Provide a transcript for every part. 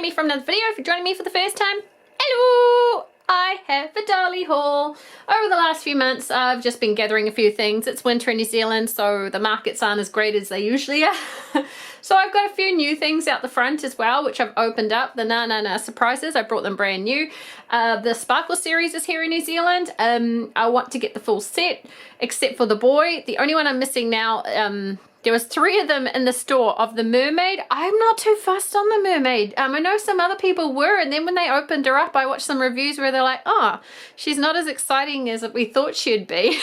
joining me from another video, if you're joining me for the first time, hello! I have a dolly haul. Over the last few months, I've just been gathering a few things. It's winter in New Zealand, so the markets aren't as great as they usually are. So I've got a few new things out the front as well, which I've opened up. The Na surprises, I brought them brand new. The Sparkle series is here in New Zealand. I want to get the full set, except for the boy. The only one I'm missing now, there was 3 of them in the store of the mermaid. I'm not too fussed on the mermaid. I know some other people were, and then when they opened her up, I watched some reviews where they're like, oh, she's not as exciting as we thought she'd be.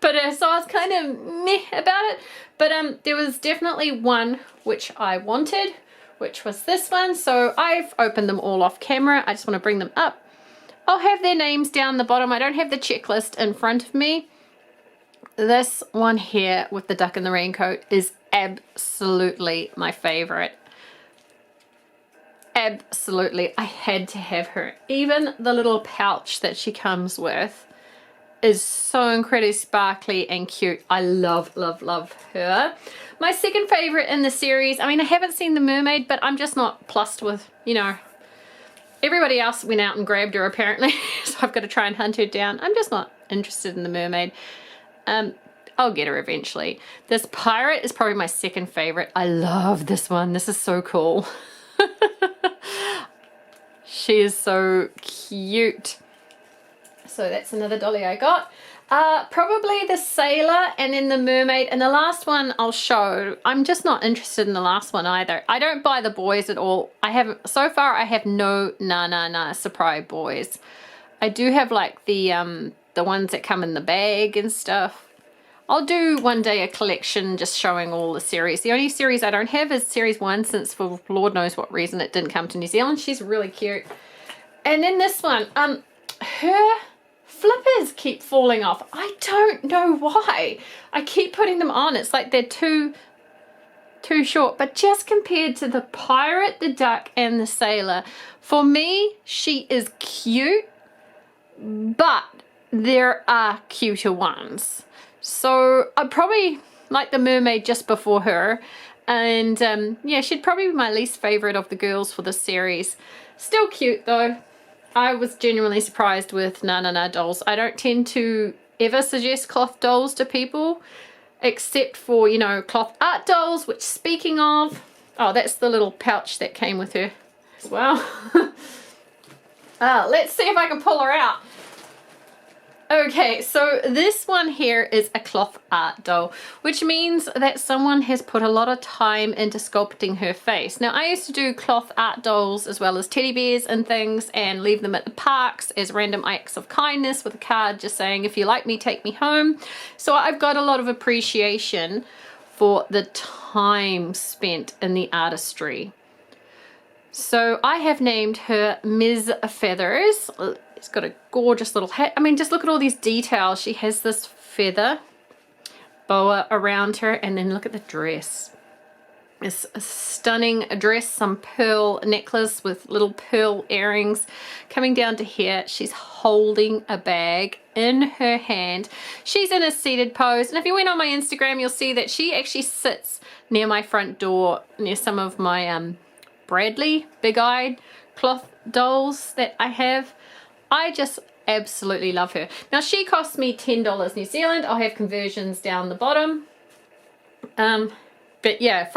But so I was kind of meh about it. But there was definitely one which I wanted, which was this one. So I've opened them all off camera. I just want to bring them up. I'll have their names down the bottom. I don't have the checklist in front of me. This one here with the duck in the raincoat is absolutely my favorite. Absolutely. I had to have her. Even the little pouch that she comes with is so incredibly sparkly and cute. I love, love, love her. My second favorite in the series, I mean, I haven't seen the mermaid, but I'm just not plussed with, you know, everybody else went out and grabbed her apparently. So I've got to try and hunt her down. I'm just not interested in the mermaid. I'll get her eventually. This pirate is probably my second favorite. I love this one. This is so cool. She is so cute. So that's another dolly I got. Probably the sailor and then the mermaid. And the last one I'll show. I'm just not interested in the last one either. I don't buy the boys at all. So far I have no Na surprise boys. I do have like the ones that come in the bag and stuff. I'll do one day a collection just showing all the series. The only series I don't have is series 1, since for Lord knows what reason it didn't come to New Zealand. She's really cute. And then this one, her flippers keep falling off. I don't know why. I keep putting them on. It's like they're too short. But just compared to the pirate, the duck, and the sailor, for me, she is cute, but there are cuter ones. So I'd probably like the mermaid just before her. And yeah, she'd probably be my least favorite of the girls for this series. Still cute though. I was genuinely surprised with Na dolls. I don't tend to ever suggest cloth dolls to people, except for, you know, cloth art dolls, which, speaking of, oh, that's the little pouch that came with her as well. Let's see if I can pull her out. Okay, so this one here is a cloth art doll, which means that someone has put a lot of time into sculpting her face. Now, I used to do cloth art dolls as well as teddy bears and things and leave them at the parks as random acts of kindness with a card just saying, if you like me, take me home. So I've got a lot of appreciation for the time spent in the artistry. So I have named her Ms. Feathers. It's got a gorgeous little hat. I mean, just look at all these details. She has this feather boa around her, and then look at the dress. It's a stunning dress, some pearl necklace with little pearl earrings coming down to here. She's holding a bag in her hand. She's in a seated pose, and if you went on my Instagram, you'll see that she actually sits near my front door, near some of my Bradley big-eyed cloth dolls that I have. I just absolutely love her. Now, she cost me $10 New Zealand. I'll have conversions down the bottom. But yeah,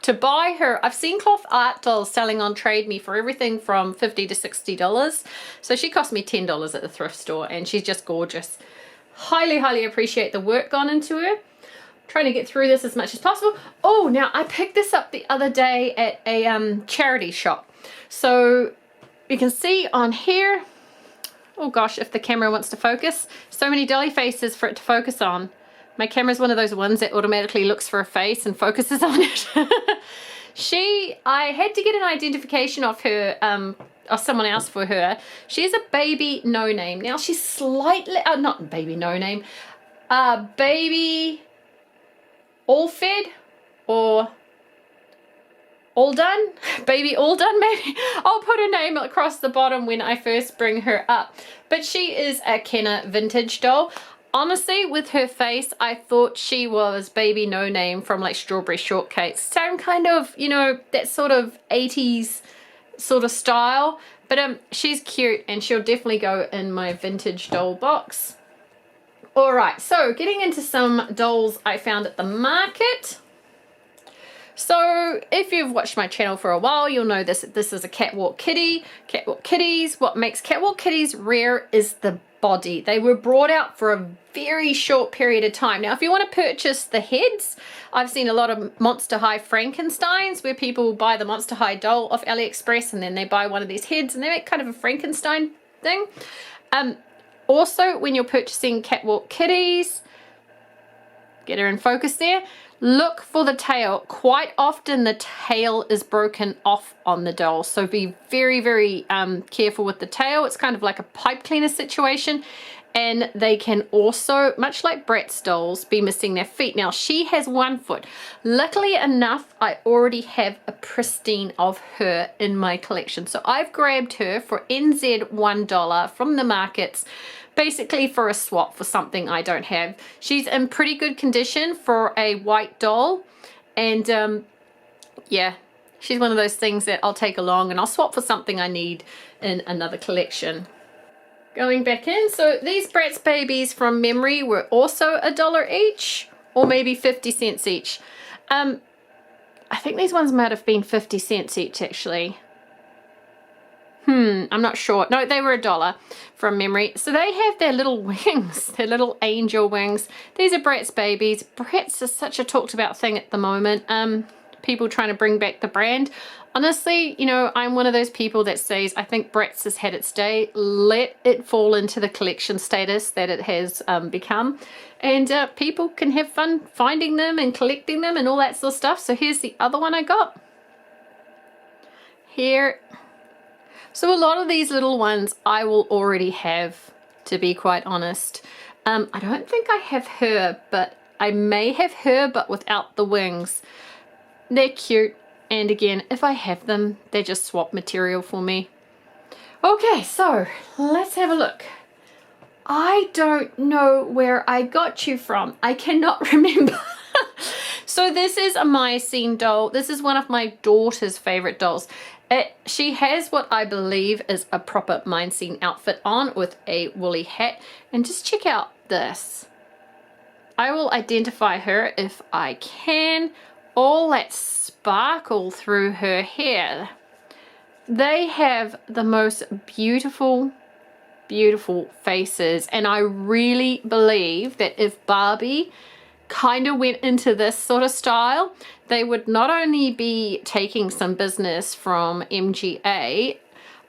to buy her, I've seen cloth art dolls selling on Trade Me for everything from $50 to $60. So she cost me $10 at the thrift store, and she's just gorgeous. Highly, highly appreciate the work gone into her. Trying to get through this as much as possible. Oh, now I picked this up the other day at a charity shop. So you can see on here, oh gosh, if the camera wants to focus, so many dolly faces for it to focus on. My camera's one of those ones that automatically looks for a face and focuses on it. I had to get an identification of her, or someone else for her. She's a baby no name. Now she's slightly, not baby no name, baby all fed or all done, baby all done maybe. I'll put her name across the bottom when I first bring her up. But she is a Kenner vintage doll. honestly, with her face, I thought she was Baby No Name from like Strawberry Shortcake. Same kind of, you know, that sort of 80s sort of style. But she's cute and she'll definitely go in my vintage doll box. Alright, so getting into some dolls I found at the market. So if you've watched my channel for a while, you'll know this is a catwalk kitty. Catwalk kitties, what makes catwalk kitties rare is the body. They were brought out for a very short period of time. Now if you want to purchase the heads, I've seen a lot of Monster High Frankensteins where people buy the Monster High doll off AliExpress and then they buy one of these heads and they make kind of a Frankenstein thing. Also, when you're purchasing catwalk kitties, get her in focus there, look for the tail. Quite often the tail is broken off on the doll, so be very, very careful with the tail. It's kind of like a pipe cleaner situation, and they can also, much like Bratz dolls, be missing their feet. Now she has 1 foot. Luckily enough, I already have a pristine of her in my collection, so I've grabbed her for NZ $1 from the markets, basically for a swap for something I don't have. She's in pretty good condition for a white doll, and yeah, she's one of those things that I'll take along and I'll swap for something I need in another collection. Going back in, so these Bratz babies from memory were also $1 each, or maybe 50 cents each. I think these ones might have been 50 cents each actually. I'm not sure. No, they were $1 from memory. So they have their little wings, their little angel wings. These are Bratz babies. Bratz is such a talked about thing at the moment. People trying to bring back the brand. Honestly, you know, I'm one of those people that says, I think Bratz has had its day. Let it fall into the collection status that it has become. And people can have fun finding them and collecting them and all that sort of stuff. So here's the other one I got. Here. So a lot of these little ones I will already have, to be quite honest. I don't think I have her, but I may have her, but without the wings. They're cute, and again, if I have them, they're just swap material for me. Okay, so let's have a look. I don't know where I got you from. I cannot remember. So this is a Mycene doll. This is one of my daughter's favorite dolls. She has what I believe is a proper Mycene outfit on with a woolly hat. And just check out this. I will identify her if I can. All that sparkle through her hair. They have the most beautiful, beautiful faces. And I really believe that if Barbie kind of went into this sort of style, they would not only be taking some business from MGA,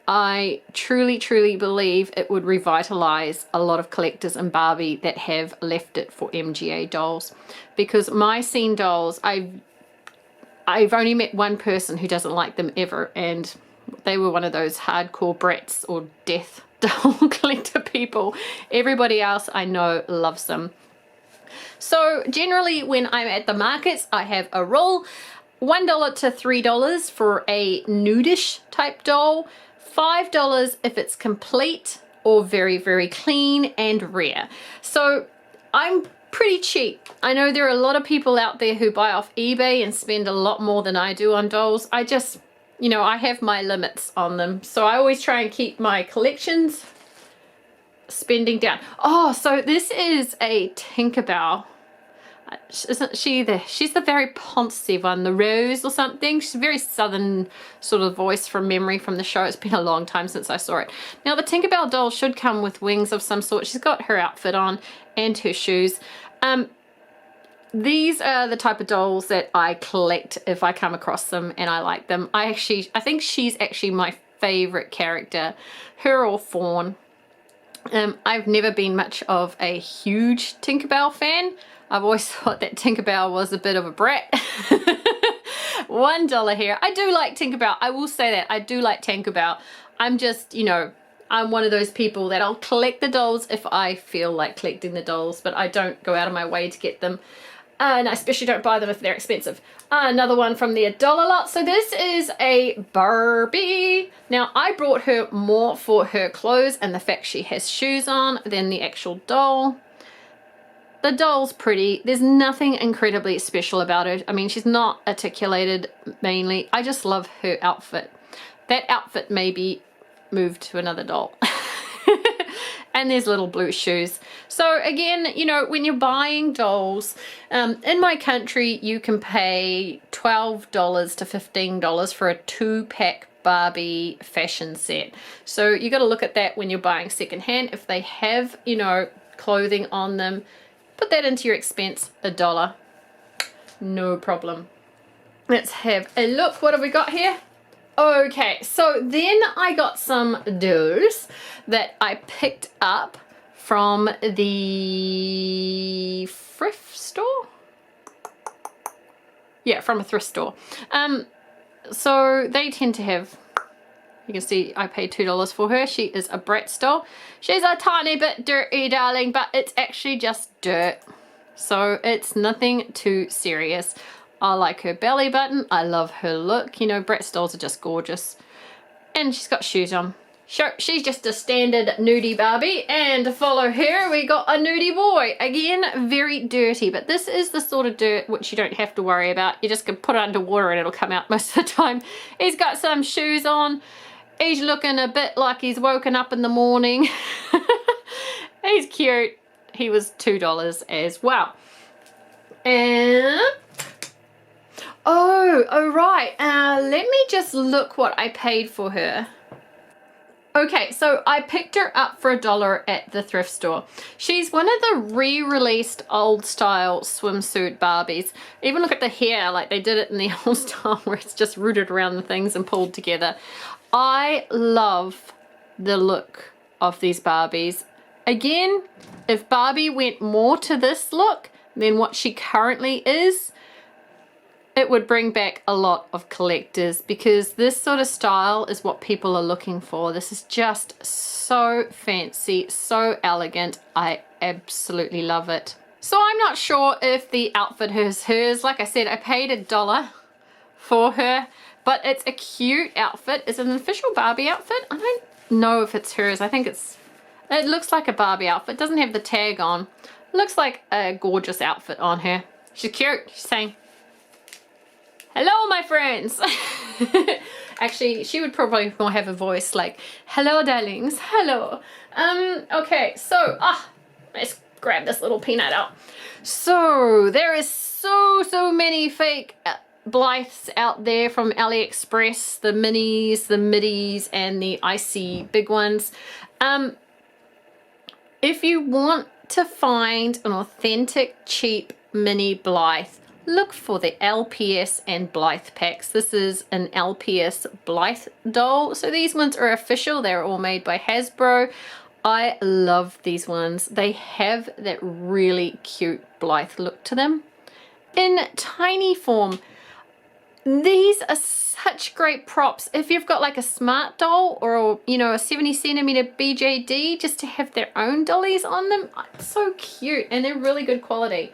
I truly, truly believe it would revitalize a lot of collectors in Barbie that have left it for MGA dolls. Because Mycene dolls, I've only met one person who doesn't like them ever, and they were one of those hardcore Bratz or death doll collector people. Everybody else I know loves them. So generally when I'm at the markets, I have a rule, $1 to $3 for a nudish type doll, $5 if it's complete or very, very clean and rare. So I'm pretty cheap. I know there are a lot of people out there who buy off eBay and spend a lot more than I do on dolls. I just, you know, I have my limits on them. So I always try and keep my collections spending down. Oh, so this is a Tinkerbell. Isn't she she's the very poncy one, the Rose or something. She's a very southern sort of voice from memory from the show. It's been a long time since I saw it. Now the Tinkerbell doll should come with wings of some sort. She's got her outfit on and her shoes. These are the type of dolls that I collect if I come across them and I like them. I think she's actually my favorite character, her or Fawn. I've never been much of a huge Tinkerbell fan. I've always thought that Tinkerbell was a bit of a brat. $1 here. I do like Tinkerbell. I will say that. I do like Tinkerbell. I'm just, you know, I'm one of those people that I'll collect the dolls if I feel like collecting the dolls, but I don't go out of my way to get them. And I especially don't buy them if they're expensive. Another one from the $1 lot. So this is a Barbie. Now I brought her more for her clothes and the fact she has shoes on than the actual doll. The doll's pretty. There's nothing incredibly special about her. I mean, she's not articulated mainly. I just love her outfit. That outfit may be moved to another doll. And there's little blue shoes. So again, you know, when you're buying dolls, in my country, you can pay $12 to $15 for a 2-pack Barbie fashion set. So you got to look at that when you're buying secondhand. If they have, you know, clothing on them, put that into your expense, $1. No problem. Let's have a look. What have we got here? Okay, so then I got some dolls that I picked up from the thrift store. Yeah, from a thrift store. So they tend to have, you can see I paid $2 for her. She is a Bratz doll. She's a tiny bit dirty, darling, but it's actually just dirt. So it's nothing too serious. I like her belly button. I love her look. You know, Bratz dolls are just gorgeous. And she's got shoes on. So she's just a standard nudie Barbie. And to follow her, we got a nudie boy. Again, very dirty. But this is the sort of dirt which you don't have to worry about. You just can put it under water and it'll come out most of the time. He's got some shoes on. He's looking a bit like he's woken up in the morning. He's cute. He was $2 as well. And oh right, let me just look what I paid for her. Okay, so I picked her up for $1 at the thrift store. She's one of the re-released old style swimsuit Barbies. Even look at the hair, like they did it in the old style where it's just rooted around the things and pulled together. I love the look of these Barbies. Again, if Barbie went more to this look than what she currently is, it would bring back a lot of collectors, because this sort of style is what people are looking for. This is just so fancy, so elegant. I absolutely love it. So I'm not sure if the outfit is hers. Like I said, I paid $1 for her, but it's a cute outfit. Is it an official Barbie outfit? I don't know if it's hers. I think it looks like a Barbie outfit. It doesn't have the tag on. It looks like a gorgeous outfit on her. She's cute. She's saying, hello, my friends. Actually, she would probably more have a voice like, hello, darlings, hello. Okay, so, let's grab this little peanut out. So, there is so many fake Blythes out there from AliExpress, the minis, the middies, and the icy big ones. If you want to find an authentic, cheap mini Blythe, look for the LPS and Blythe packs. This is an LPS Blythe doll. So these ones are official. They're all made by Hasbro. I love these ones. They have that really cute Blythe look to them. In tiny form, these are such great props. If you've got like a smart doll or, you know, a 70cm BJD, just to have their own dollies on them. It's so cute, and they're really good quality.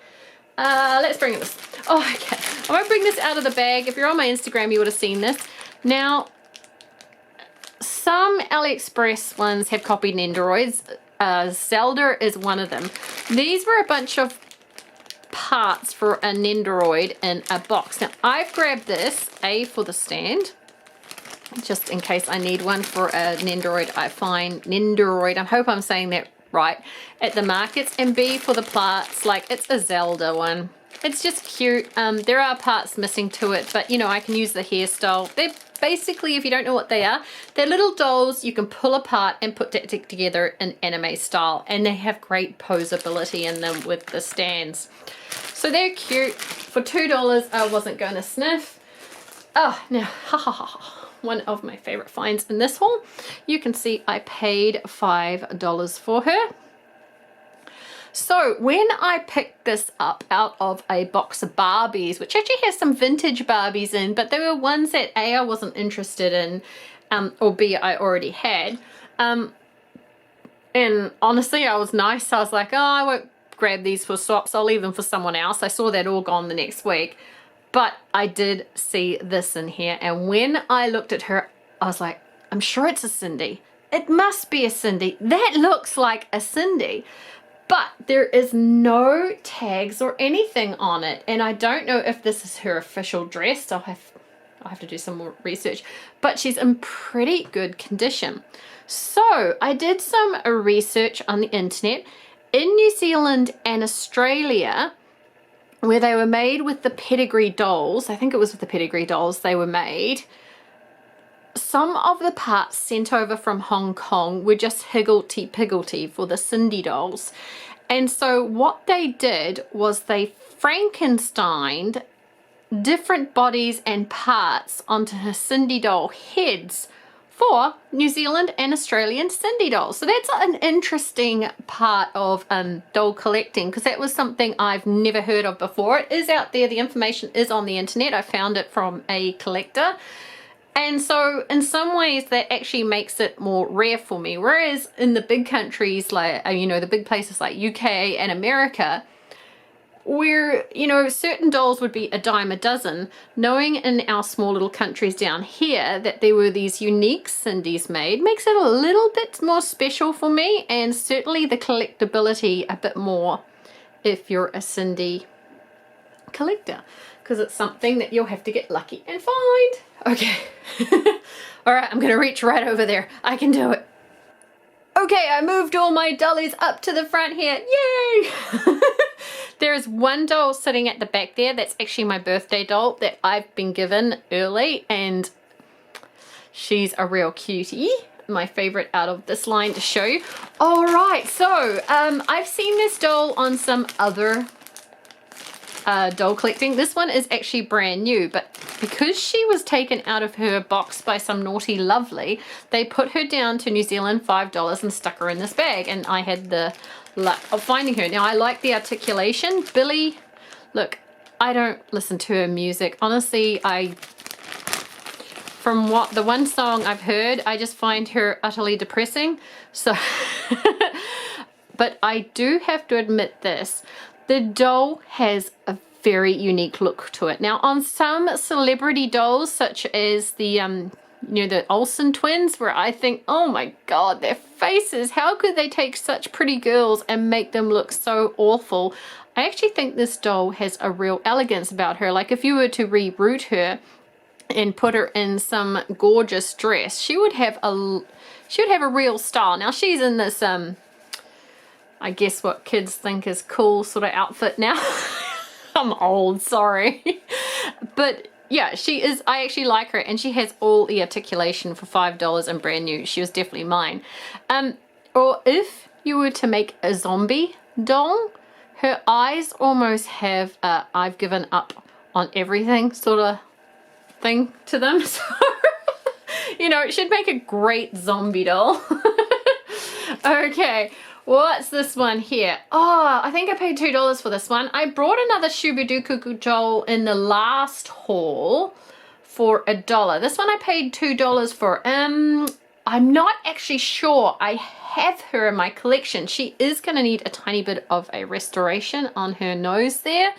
Let's bring this. Oh, okay. I won't bring this out of the bag. If you're on my Instagram, you would have seen this. Now, some AliExpress ones have copied nendoroids. Zelda is one of them. These were a bunch of parts for a nendoroid in a box. Now, I've grabbed this, A, for the stand, just in case I need one for a nendoroid. I find nendoroid, I hope I'm saying that right, at the markets, and B, for the parts, like it's a Zelda one. It's just cute. There are parts missing to it, but you know, I can use the hairstyle. They're basically, if you don't know what they are, they're little dolls you can pull apart and put together in anime style, and they have great posability in them with the stands. So they're cute. For $2, I wasn't going to sniff. Oh, now, one of my favorite finds in this haul. You can see I paid $5 for her. So when I picked this up out of a box of Barbies, which actually has some vintage Barbies in, but there were ones that A, I wasn't interested in, or B, I already had. And honestly, I was nice. I was like, oh, I won't grab these for swaps. I'll leave them for someone else. I saw that all gone the next week. But I did see this in here, and when I looked at her, I was like, I'm sure it's a Cindy. It must be a Cindy. That looks like a Cindy. but there is no tags or anything on it, and I don't know if this is her official dress. I'll have to do some more research, but she's in pretty good condition. So I did some research on the internet. In New Zealand and Australia, where they were made with the pedigree dolls, I think it was with the pedigree dolls they were made, some of the parts sent over from Hong Kong were just higgledy-piggledy for the Cindy dolls. And so what they did was they Frankensteined different bodies and parts onto her Cindy doll heads for New Zealand and Australian Cindy dolls. So that's an interesting part of doll collecting, because that was something I've never heard of before. It is out there, the information is on the internet. I found it from a collector. And so in some ways that actually makes it more rare for me. Whereas in the big countries, like, you know, the big places like UK and America, where, you know, certain dolls would be a dime a dozen, knowing in our small little countries down here that there were these unique Cindy's made makes it a little bit more special for me, and certainly the collectability a bit more if you're a Cindy collector, because it's something that you'll have to get lucky and find. Okay. All right, I'm gonna reach right over there. I can do it. Okay, I moved all my dollies up to the front here. Yay! There's one doll sitting at the back there. That's actually my birthday doll that I've been given early, and she's a real cutie. My favorite out of this line to show you. All right, so I've seen this doll on some other doll collecting. This one is actually brand new, but because she was taken out of her box by some naughty lovely, they put her down to New Zealand $5 and stuck her in this bag, and I had the luck of finding her. Now I like the articulation. Billy, look, I don't listen to her music. Honestly, from the one song I've heard, I just find her utterly depressing. So, but I do have to admit this. The doll has a very unique look to it. Now on some celebrity dolls, such as the you know, the Olsen twins, where I think, oh my god, their faces, how could they take such pretty girls and make them look so awful? I actually think this doll has a real elegance about her. Like if you were to reroute her and put her in some gorgeous dress, she would have a real style. Now she's in this I guess what kids think is cool sort of outfit now. I'm old, sorry. But yeah, she is, I actually like her, and she has all the articulation for $5 and brand new. She was definitely mine. Or if you were to make a zombie doll, her eyes almost have I've given up on everything sort of thing to them. So, you know, it should make a great zombie doll. Okay. What's this one here? Oh, I think I paid $2 for this one. I brought another Shibajuku doll in the last haul for $1. This one I paid $2 for. I'm not actually sure I have her in my collection. She is going to need a tiny bit of a restoration on her nose there.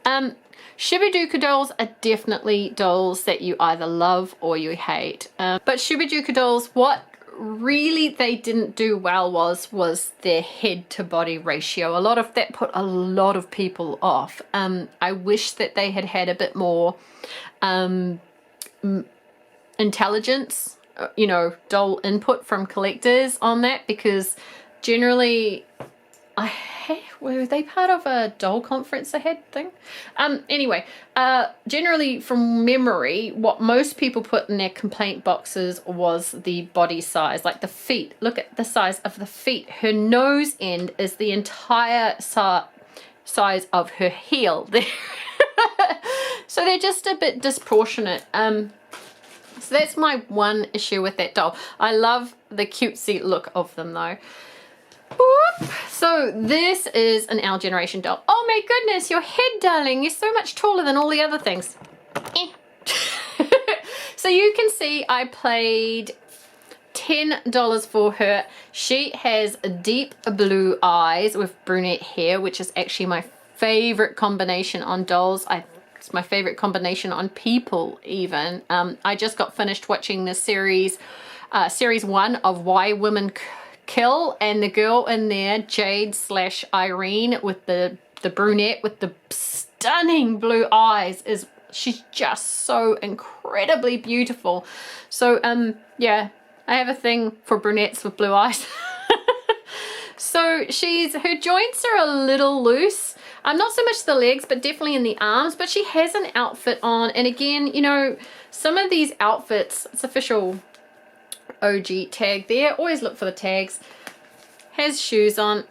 Shibajuku dolls are definitely dolls that you either love or you hate. But Shibajuku dolls, what really they didn't do well was their head to body ratio. A lot of that put a lot of people off. I wish that they had had a bit more intelligence, you know, doll input from collectors on that, because generally were they part of a doll conference ahead thing? Anyway, generally from memory, what most people put in their complaint boxes was the body size, like the feet. Look at the size of the feet. Her nose end is the entire size of her heel there. So they're just a bit disproportionate. So that's my one issue with that doll. I love the cutesy look of them though. Whoop. So this is an Our Generation doll. Oh my goodness, your head, darling. You're so much taller than all the other things. So you can see I paid $10 for her. She has deep blue eyes with brunette hair, which is actually my favorite combination on dolls. It's my favorite combination on people even. I just got finished watching the series 1 of Why Women Kill, and the girl in there, Jade slash Irene, with the brunette with the stunning blue eyes, she's just so incredibly beautiful. So yeah, I have a thing for brunettes with blue eyes. So her joints are a little loose. Not so much the legs, but definitely in the arms. But she has an outfit on. And again, you know, some of these outfits, it's official OG tag there. Always look for the tags. Has shoes on.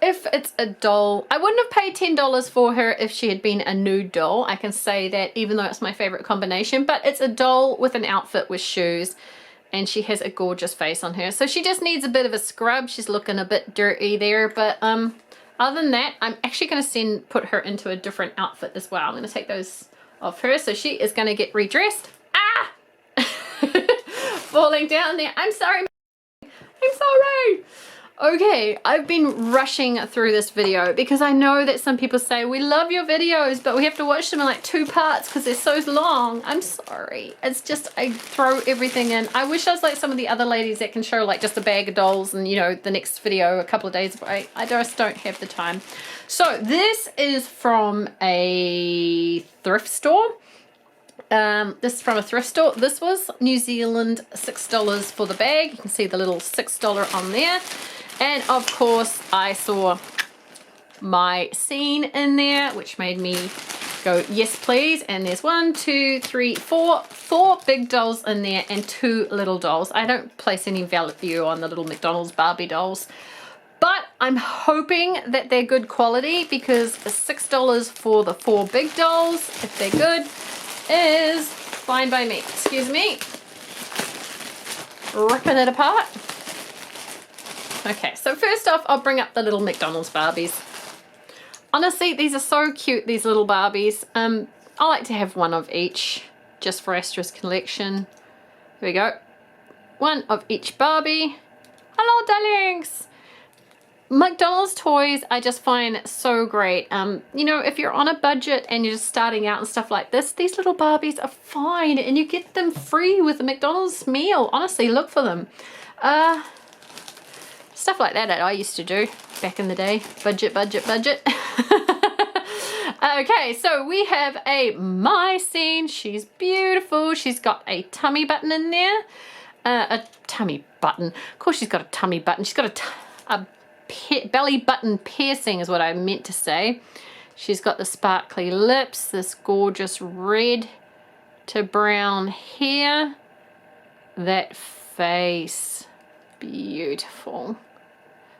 If it's a doll, I wouldn't have paid $10 for her if she had been a nude doll. I can say that, even though it's my favorite combination. But it's a doll with an outfit with shoes. And she has a gorgeous face on her. So she just needs a bit of a scrub. She's looking a bit dirty there. But other than that, I'm actually going to put her into a different outfit as well. I'm going to take those off her. So she is going to get redressed. Ah! Falling down there. I'm sorry. I'm sorry. Okay, I've been rushing through this video because I know that some people say, we love your videos, but we have to watch them in like 2 parts because they're so long. I'm sorry. It's just, I throw everything in. I wish I was like some of the other ladies that can show like just a bag of dolls and, you know, the next video a couple of days away. I just don't have the time. So this is from a thrift store. This is from a thrift store. This was New Zealand $6 for the bag. You can see the little $6 on there. And of course I saw my scene in there, which made me go, yes please. And there's 1, 2, 3, 4 big dolls in there and 2 little dolls. I don't place any value on the little McDonald's Barbie dolls, but I'm hoping that they're good quality, because $6 for the 4 big dolls, if they're good, is fine by me. Excuse me. Ripping it apart. Okay, so first off, I'll bring up the little McDonald's Barbies. Honestly, these are so cute, these little Barbies. I like to have one of each, just for Astra's collection. Here we go. One of each Barbie. Hello, darlings. McDonald's toys I just find so great. You know, if you're on a budget and you're just starting out and stuff like this, these little Barbies are fine, and you get them free with a McDonald's meal. Honestly, look for them. Stuff like that I used to do back in the day. Budget. Okay, so we have my scene. She's beautiful. She's got a tummy button in there. A tummy button. Of course she's got a tummy button. She's got a belly button piercing is what I meant to say. She's got the sparkly lips, this gorgeous red to brown hair. That face. Beautiful.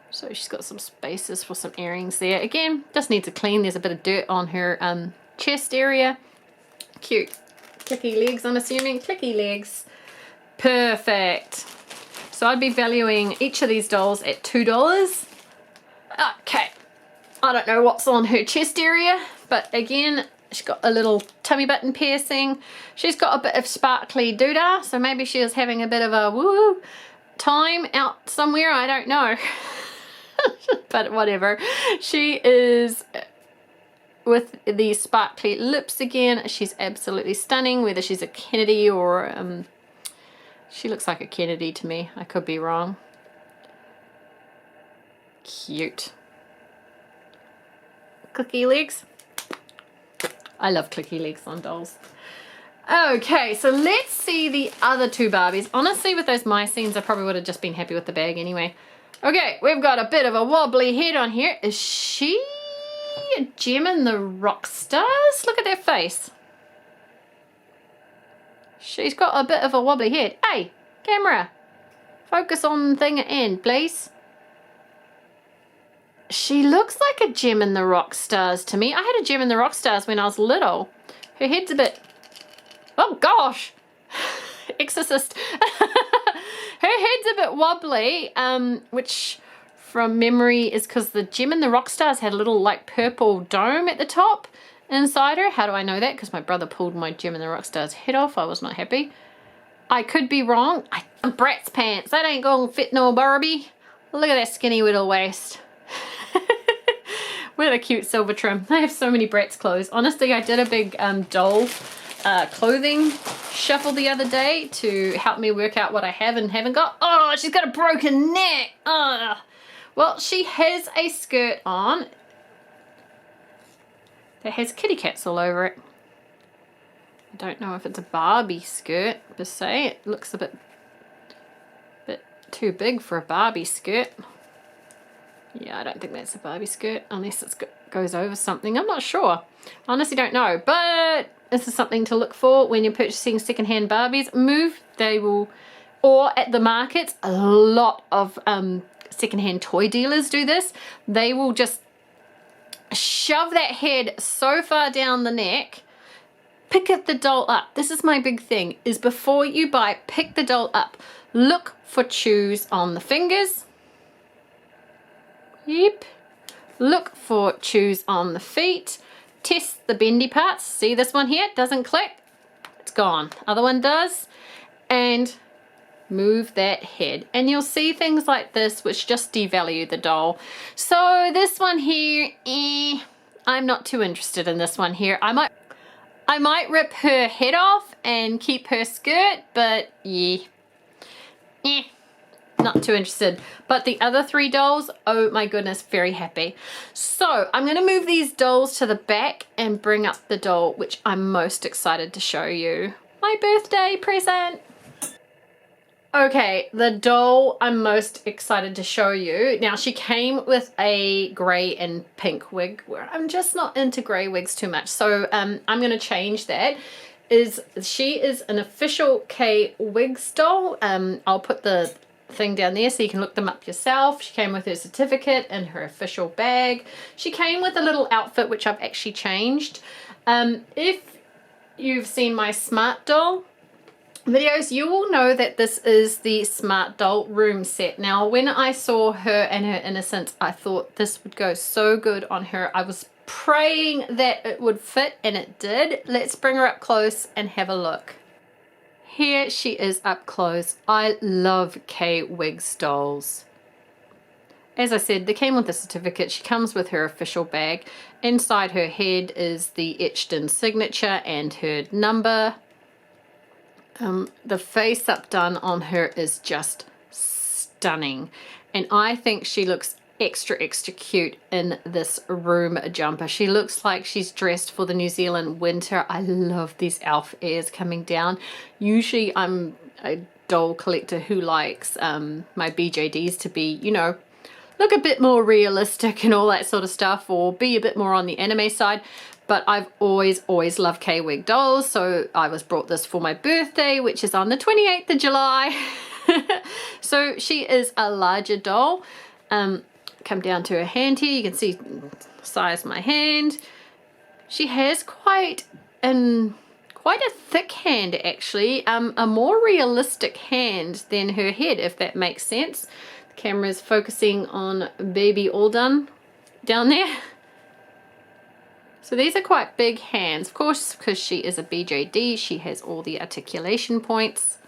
So she's got some spaces for some earrings there. Again, just needs a clean. There's a bit of dirt on her chest area. Cute. Clicky legs, I'm assuming. Clicky legs. Perfect. So I'd be valuing each of these dolls at $2. Okay. I don't know what's on her chest area, but again, she's got a little tummy button piercing. She's got a bit of sparkly doodah, so maybe she was having a bit of a woo time out somewhere. I don't know. But whatever. She is with the sparkly lips again. She's absolutely stunning, whether she's a Kennedy or she looks like a Kennedy to me. I could be wrong. Cute. Clicky legs. I love clicky legs on dolls. Okay, so let's see the other 2 Barbies. Honestly, with those my scenes, I probably would have just been happy with the bag anyway. Okay, we've got a bit of a wobbly head on here. Is she Gem and the Rock Stars? Look at their face. She's got a bit of a wobbly head. Hey, camera, focus on thing at end, please. She looks like a Gem and the Rock Stars to me. I had a Gem and the Rock Stars when I was little. Her head's a bit... Oh gosh, Exorcist. Her head's a bit wobbly, which from memory is because the Gem and the Rock Stars had a little like purple dome at the top inside her. How do I know that? Because my brother pulled my Gem and the Rock Stars head off. I was not happy. I could be wrong. Bratz pants. That ain't gonna fit no Barbie. Look at that skinny little waist. What a cute silver trim. I have so many Bratz clothes. Honestly, I did a big doll clothing shuffle the other day to help me work out what I have and haven't got. Oh, she's got a broken neck. Well, she has a skirt on that has kitty cats all over it. I don't know if it's a Barbie skirt per se. It looks a bit too big for a Barbie skirt. Yeah, I don't think that's a Barbie skirt unless it goes over something. I'm not sure. Honestly don't know, but this is something to look for when you're purchasing secondhand Barbies. They will, or at the markets, a lot of secondhand toy dealers do this. They will just shove that head so far down the neck, pick the doll up. This is my big thing, is before you buy, pick the doll up. Look for chews on the fingers. Yep. Look for chews on the feet. Test the bendy parts. See this one here? Doesn't click. It's gone. Other one does. And move that head. And you'll see things like this which just devalue the doll. So this one here, I'm not too interested in this one here. I might rip her head off and keep her skirt, but yeah. Not too interested. But the other three dolls, oh my goodness, very happy. So I'm going to move these dolls to the back and bring up the doll which I'm most excited to show you. My birthday present. Okay, the doll I'm most excited to show you. Now, she came with a grey and pink wig, where I'm just not into grey wigs too much. So I'm going to change that. She is an official Kaye Wiggs doll. I'll put the thing down there so you can look them up yourself. She came with her certificate and her official bag. She came with a little outfit which I've actually changed. If you've seen my smart doll videos, you will know that this is the smart doll room set. Now, when I saw her and her innocence, I thought this would go so good on her. I was praying that it would fit, and it did. Let's bring her up close and have a look. Here she is up close. I love Kaye Wiggs dolls. As I said, they came with a certificate. She comes with her official bag. Inside her head is the etched in signature and her number. The face up done on her is just stunning. And I think she looks extra cute in this room jumper. She looks like she's dressed for the New Zealand winter. I love these elf ears coming down. Usually I'm a doll collector who likes my BJDs to be, you know, look a bit more realistic and all that sort of stuff, or be a bit more on the anime side. But I've always loved Kaye Wiggs dolls, so I was brought this for my birthday, which is on the 28th of July. So she is a larger doll. Come down to her hand here, you can see the size of my hand. She has quite a thick hand actually, a more realistic hand than her head, if that makes sense. The camera is focusing on baby all done down there. So these are quite big hands, of course, because she is a BJD. She has all the articulation points,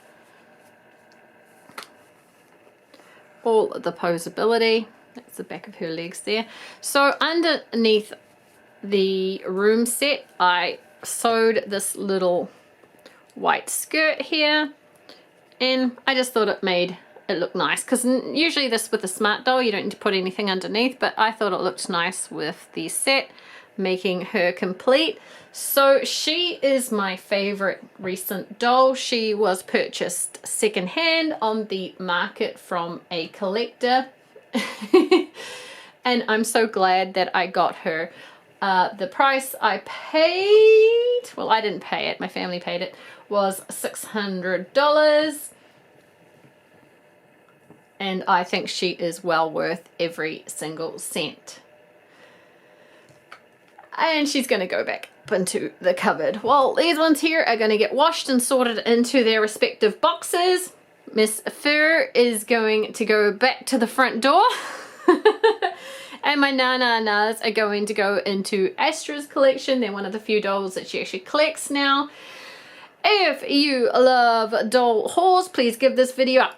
all the posability. That's the back of her legs there. So underneath the room set, I sewed this little white skirt here, and I just thought it made it look nice, because usually this with a smart doll you don't need to put anything underneath, but I thought it looked nice with the set, making her complete. So she is my favorite recent doll. She was purchased secondhand on the market from a collector. And I'm so glad that I got her. The price I paid, well, I didn't pay it, my family paid it, was $600. And I think she is well worth every single cent. And she's going to go back up into the cupboard. Well, these ones here are going to get washed and sorted into their respective boxes. Miss Fur is going to go back to the front door. And my na-na-nas are going to go into Astra's collection. They're one of the few dolls that she actually collects now. If you love doll hauls, please give this video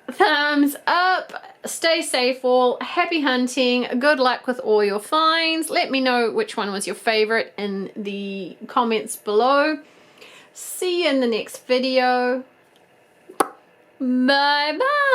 a thumbs up. Stay safe all. Happy hunting. Good luck with all your finds. Let me know which one was your favorite in the comments below. See you in the next video. Bye bye.